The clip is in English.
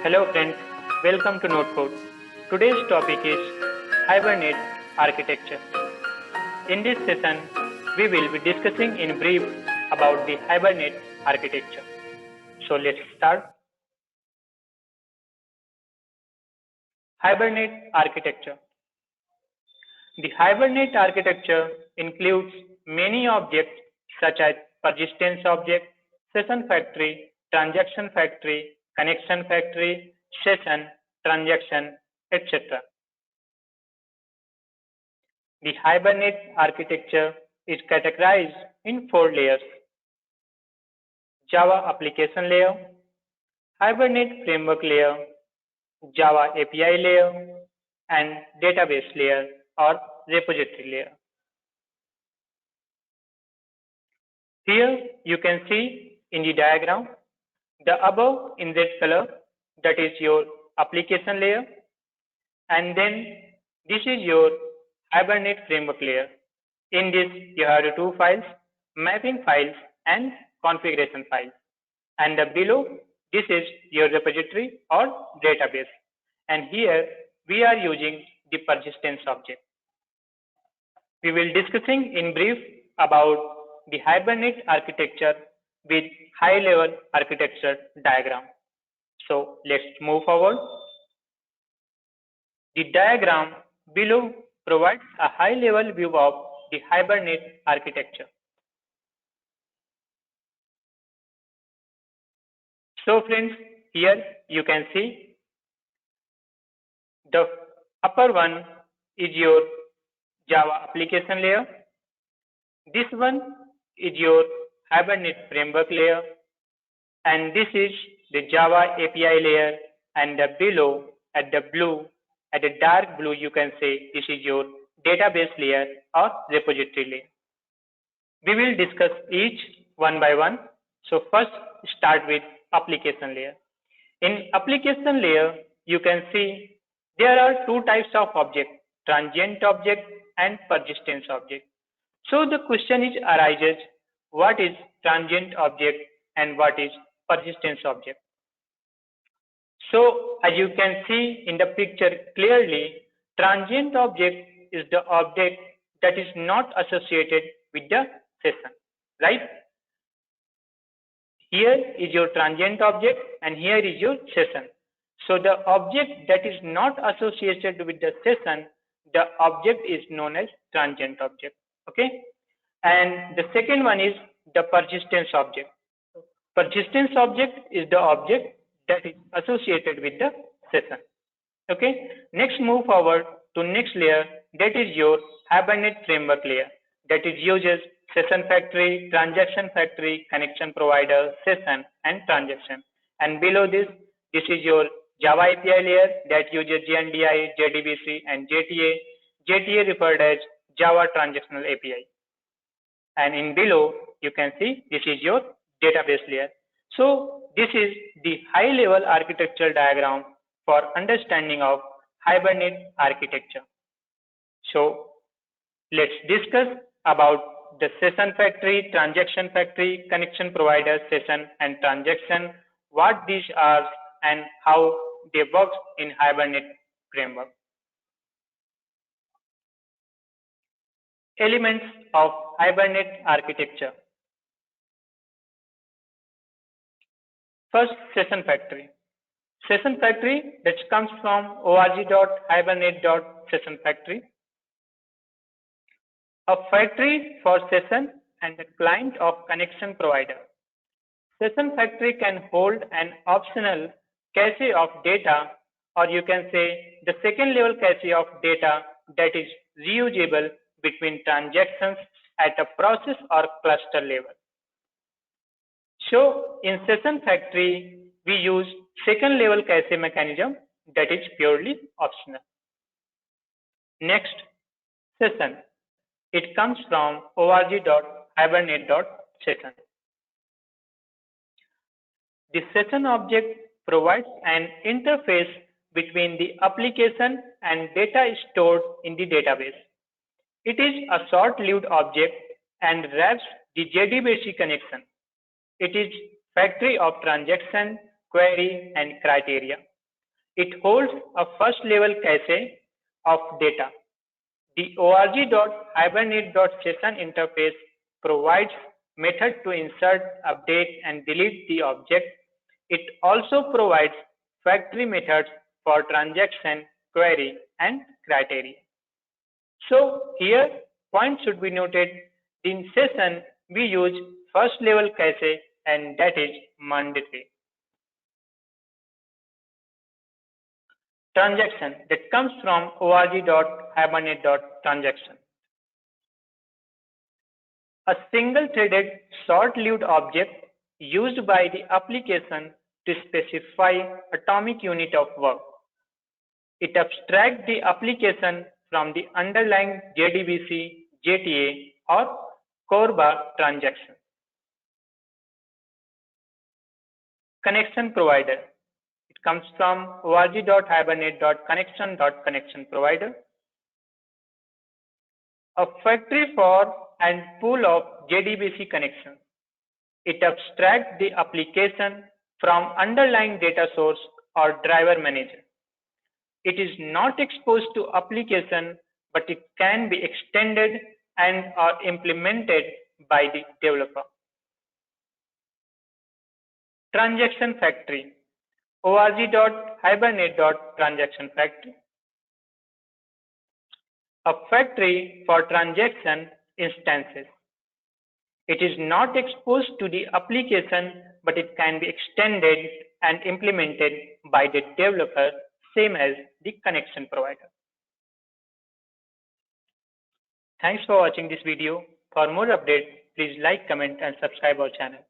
Hello friends, welcome to Notecode. Today's topic is Hibernate architecture. In this session, we will be discussing in brief about the Hibernate architecture. So let's start. Hibernate architecture. The Hibernate architecture includes many objects such as persistence object, session factory, transaction factory, connection factory, session, transaction, etc. The Hibernate architecture is categorized in 4 layers: Java application layer, Hibernate framework layer, Java API layer, and database layer or repository layer. Here you can see in the diagram the above in red color, that is your application layer, and then this is your Hibernate framework layer. In this you have the two files, mapping files and configuration files, and below this is your repository or database, and here we are using the persistence object. We will discussing in brief about the Hibernate architecture with high level architecture diagram. So let's move forward. The diagram below provides a high level view of the Hibernate architecture. So friends, here you can see the upper one is your Java application layer. This one is your Hibernate framework layer, and this is the Java API layer, and below at the dark blue you can say this is your database layer or repository layer. We will discuss each one by one. So first start with application layer. In application layer you can see there are two types of object, transient object and persistence object. So the question arises, what is transient object and what is persistence object? So as you can see in the picture clearly, transient object is the object that is not associated with the session, right? Here is your transient object and here is your session. So the object that is not associated with the session, the object is known as transient object. Okay, and the second one is the persistence object. Persistence object is the object that is associated with the session. Okay, next move forward to next layer, that is your Hibernate framework layer, that is uses session factory, transaction factory, connection provider, session and transaction, and below this is your Java API layer that uses JNDI, JDBC and JTA. JTA referred as Java Transactional API, and in below you can see this is your database layer. So this is the high level architectural diagram for understanding of Hibernate architecture. So let's discuss about the session factory, transaction factory, connection provider, session and transaction, what these are and how they work in Hibernate framework. Elements of Hibernate architecture. First, session factory. Session factory that comes from org.hibernate.session-factory. A factory for session and the client of connection provider. Session factory can hold an optional cache of data, or you can say the second level cache of data that is reusable between transactions at a process or cluster level. So in session factory we use second level cache mechanism that is purely optional. Next, session. It comes from org.hibernate.session. The session object provides an interface between the application and data stored in the database. It is a short-lived object and wraps the JDBC connection. It is factory of transaction, query and criteria. It holds a first level cache of data. The org.hibernate.session interface provides method to insert, update, and delete the object. It also provides factory methods for transaction, query, and criteria. So here, point should be noted. In session, we use first level cache, and that is mandatory. Transaction that comes from org.hibernate.transaction. A single-threaded, short-lived object used by the application to specify atomic unit of work. It abstracts the application from the underlying JDBC, JTA, or CORBA transaction. Connection provider. It comes from org.hibernate.connection provider. A factory for and pool of JDBC connections. It abstracts the application from underlying data source or driver manager. It is not exposed to application, but it can be extended and or implemented by the developer. Transaction factory. org.hibernate.transaction factory. A factory for transaction instances. It is not exposed to the application, but it can be extended and implemented by the developer, same as the connection provider. Thanks for watching this video. For more updates, please like, comment, and subscribe our channel.